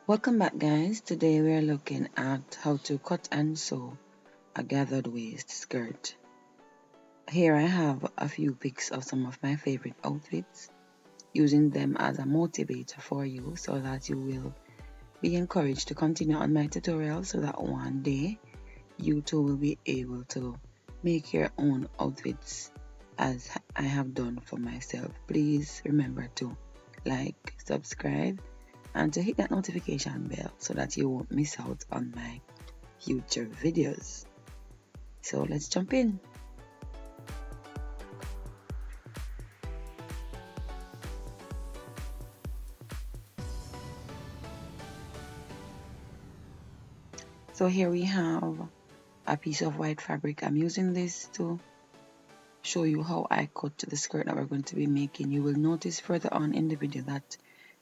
Welcome back, guys. Today we are looking at how to cut and sew a gathered waist skirt. Here I have a few pics of some of my favorite outfits, using them as a motivator for you so that you will be encouraged to continue on my tutorial so that one day you too will be able to make your own outfits as I have done for myself. Please remember to like, subscribe, and to hit that notification bell so that you won't miss out on my future videos. So let's jump in. So here we have a piece of white fabric. I'm using this to show you how I cut the skirt that we're going to be making. You will notice further on in the video that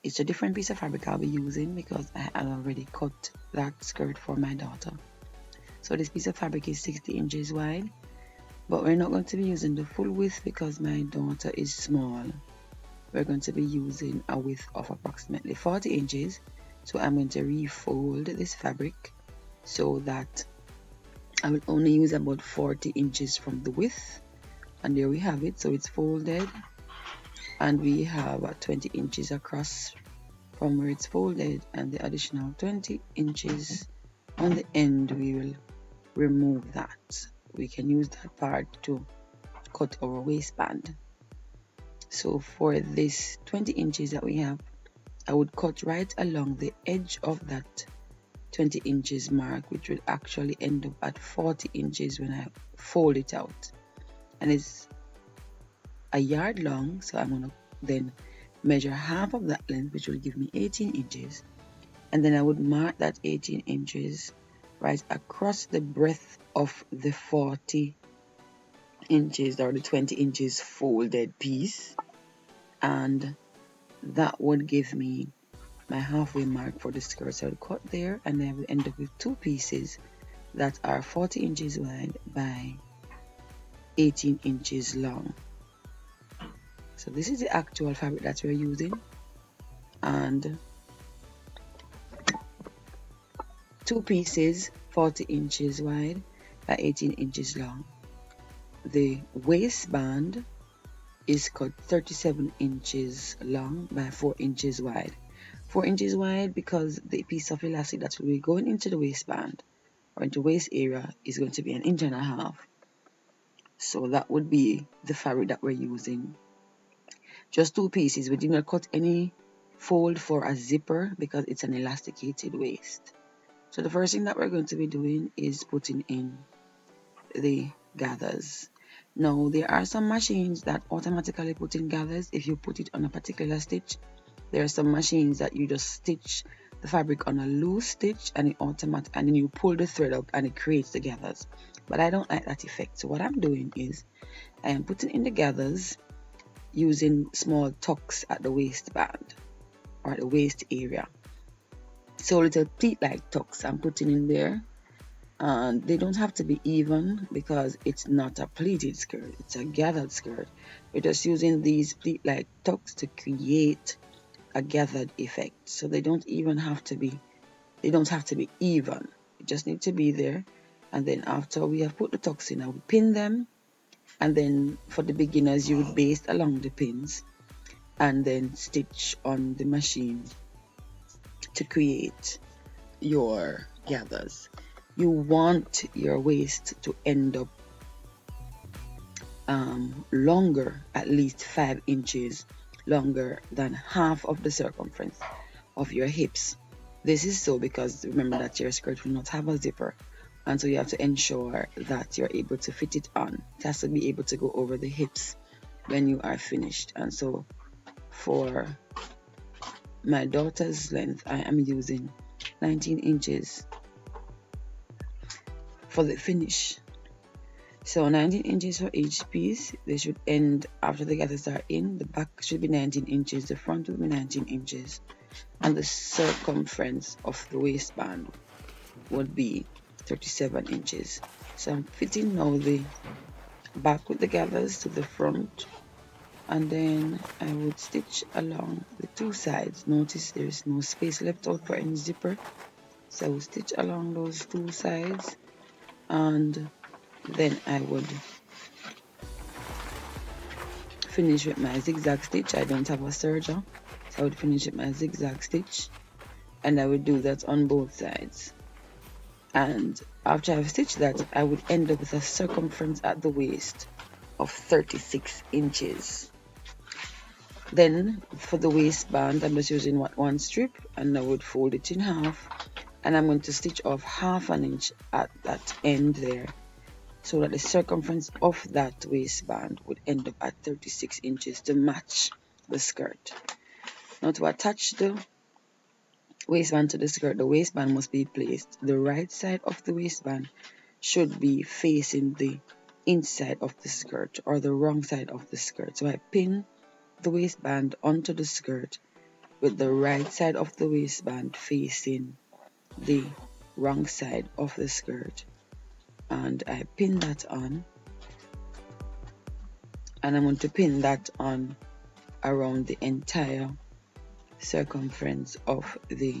it's a different piece of fabric I'll be using because I had already cut that skirt for my daughter. So this piece of fabric is 60 inches wide, but we're not going to be using the full width because my daughter is small. We're going to be using a width of approximately 40 inches. So I'm going to refold this fabric so that I will only use about 40 inches from the width. And there we have it. So it's folded, and we have 20 inches across from where it's folded, and the additional 20 inches on the end we will remove that. We can use that part to cut our waistband. So for this 20 inches that we have, I would cut right along the edge of that 20 inches mark, which will actually end up at 40 inches when I fold it out. And it's a yard long, so I'm going to then measure half of that length, which will give me 18 inches. And then I would mark that 18 inches right across the breadth of the 40 inches or the 20 inches folded piece, and that would give me my halfway mark for the skirt. So I'll cut there, and then I will end up with two pieces that are 40 inches wide by 18 inches long. So this is the actual fabric that we're using, and two pieces 40 inches wide by 18 inches long. The waistband is cut 37 inches long by 4 inches wide. 4 inches wide because the piece of elastic that will be going into the waistband or into waist area is going to be 1.5 inches. So that would be the fabric that we're using. Just two pieces. We did not cut any fold for a zipper because it's an elasticated waist. So the first thing that we're going to be doing is putting in the gathers. Now there are some machines that automatically put in gathers if you put it on a particular stitch. There are some machines that you just stitch the fabric on a loose stitch and it automatic, and then you pull the thread up and it creates the gathers. But I don't like that effect. So what I'm doing is I am putting in the gathers using small tucks at the waistband or at the waist area. So little pleat-like tucks I'm putting in there. And they don't have to be even because it's not a pleated skirt, it's a gathered skirt. We're just using these pleat-like tucks to create a gathered effect. So they don't have to be even. They just need to be there. And then after we have put the tucks in, I would pin them. And then for the beginners, you would baste along the pins and then stitch on the machine to create your gathers. You want your waist to end up longer, at least 5 inches longer than half of the circumference of your hips. This is so because remember that your skirt will not have a zipper, and so you have to ensure that you're able to fit it on. It has to be able to go over the hips when you are finished. And so for my daughter's length, I am using 19 inches for the finish. So 19 inches for each piece. They should end after the gathers are in. The back should be 19 inches, the front will be 19 inches, and the circumference of the waistband would be 37 inches. So I'm fitting now the back with the gathers to the front, and then I would stitch along the two sides. Notice there is no space left out for any zipper, so I would stitch along those two sides, and then I would finish with my zigzag stitch. I don't have a serger, so I would finish with my zigzag stitch, and I would do that on both sides. And after I've stitched that, I would end up with a circumference at the waist of 36 inches. Then for the waistband, I'm just using one strip, and I would fold it in half, and I'm going to stitch off 1/2 inch at that end there, so that the circumference of that waistband would end up at 36 inches to match the skirt. Now to attach the waistband to the skirt, the waistband must be placed. The right side of the waistband should be facing the inside of the skirt, or the wrong side of the skirt. So I pin the waistband onto the skirt with the right side of the waistband facing the wrong side of the skirt, and I pin that on, and I'm going to pin that on around the entire circumference of the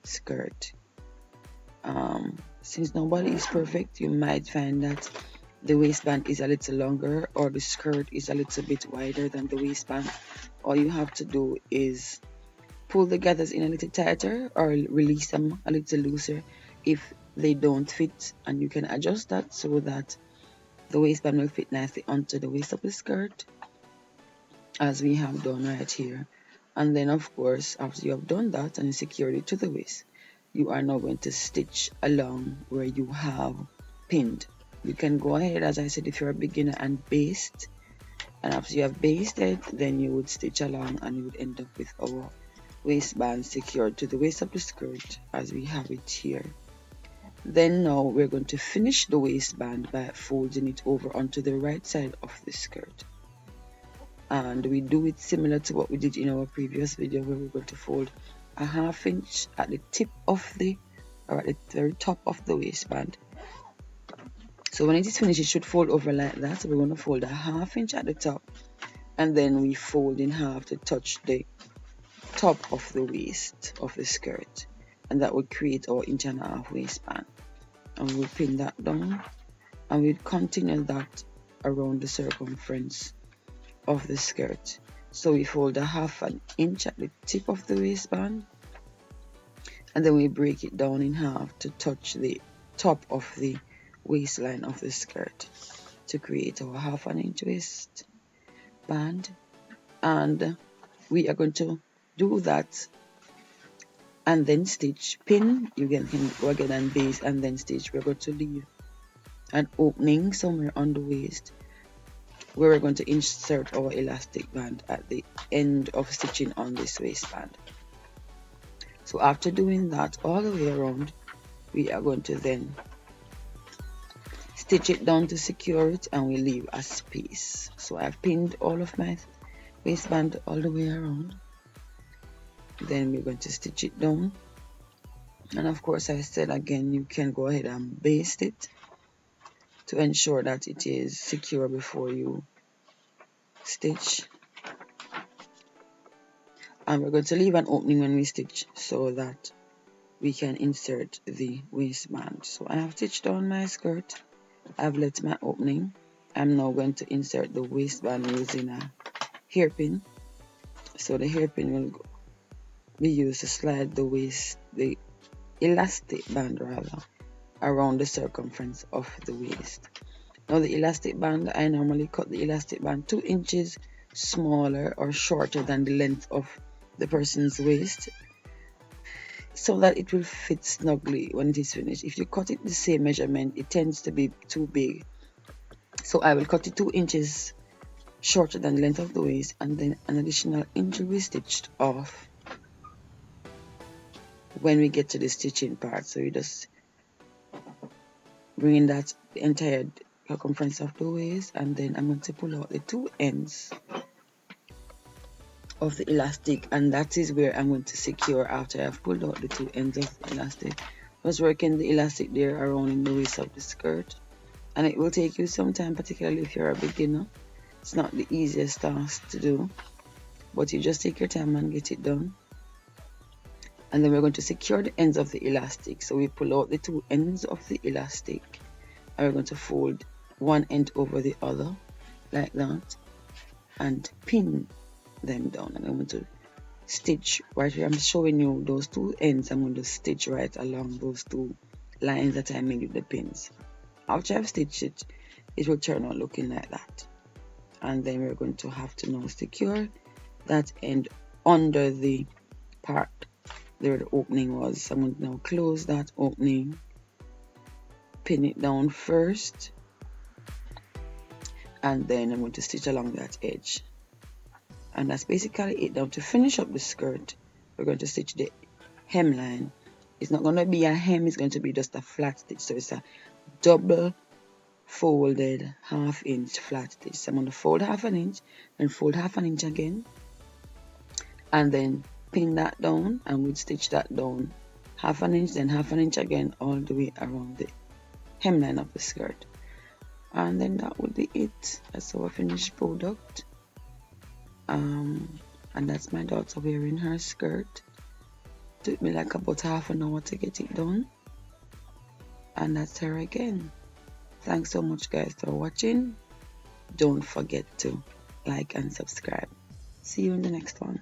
skirt. Since nobody is perfect, you might find that the waistband is a little longer or the skirt is a little bit wider than the waistband. All you have to do is pull the gathers in a little tighter or release them a little looser if they don't fit, and you can adjust that so that the waistband will fit nicely onto the waist of the skirt, as we have done right here. And then of course, after you have done that and secured it to the waist, you are now going to stitch along where you have pinned. You can go ahead, as I said, if you're a beginner, and baste, and after you have basted, then you would stitch along and you would end up with our waistband secured to the waist of the skirt as we have it here. Then now we're going to finish the waistband by folding it over onto the right side of the skirt, and we do it similar to what we did in our previous video, where we're going to fold a 1/2 inch at the tip of the, or at the very top of the waistband. So when it is finished, it should fold over like that. So we're going to fold a 1/2 inch at the top, and then we fold in half to touch the top of the waist of the skirt, and that would create our 1.5 inch waistband. And we'll pin that down, and we'll continue that around the circumference of the skirt. So we fold a 1/2 inch at the tip of the waistband, and then we break it down in half to touch the top of the waistline of the skirt to create our 1/2 inch waistband. And we are going to do that and then stitch, pin, you can go again and base and then stitch. We're going to leave an opening somewhere on the waist where we're going to insert our elastic band at the end of stitching on this waistband. So after doing that all the way around, we are going to then stitch it down to secure it, and we leave a space. So I've pinned all of my waistband all the way around. Then we're going to stitch it down, and of course, I said again, you can go ahead and baste it to ensure that it is secure before you stitch. And we're going to leave an opening when we stitch so that we can insert the waistband. So I have stitched on my skirt, I've left my opening. I'm now going to insert the waistband using a hairpin. So the hairpin will be used to slide the elastic band around the circumference of the waist. Now the elastic band, I normally cut the elastic band 2 inches smaller or shorter than the length of the person's waist, so that it will fit snugly when it is finished. If you cut it the same measurement, it tends to be too big. So I will cut it 2 inches shorter than the length of the waist, and then an additional inch will be stitched off when we get to the stitching part. So you just bring in that the entire circumference of the waist, and then I'm going to pull out the 2 ends of the elastic, and that is where I'm going to secure after I've pulled out the 2 ends of the elastic. Just working the elastic there around in the waist of the skirt, and it will take you some time, particularly if you're a beginner, It's not the easiest task to do, but you just take your time and get it done. And then we're going to secure the ends of the elastic. So we pull out the two ends of the elastic and we're going to fold one end over the other like that and pin them down. And I'm going to stitch right here. I'm showing you those two ends. I'm going to stitch right along those two lines that I made with the pins. After I've stitched it, it will turn out looking like that. And then we're going to have to now secure that end under the part where the opening was. So I'm going to now close that opening, pin it down first, and then I'm going to stitch along that edge. And that's basically it. Now to finish up the skirt, we're going to stitch the hemline. It's not going to be a hem, it's going to be just a flat stitch. So it's a double folded 1/2 inch flat stitch. So I'm going to fold 1/2 inch and fold 1/2 inch again, and then pin that down, and we'd stitch that down 1/2 inch, then 1/2 inch again, all the way around the hemline of the skirt. And then that would be it. That's our finished product. And that's my daughter wearing her skirt. Took me like about 1/2 an hour to get it done. And that's her again. Thanks so much guys for watching. Don't forget to like and subscribe. See you in the next one.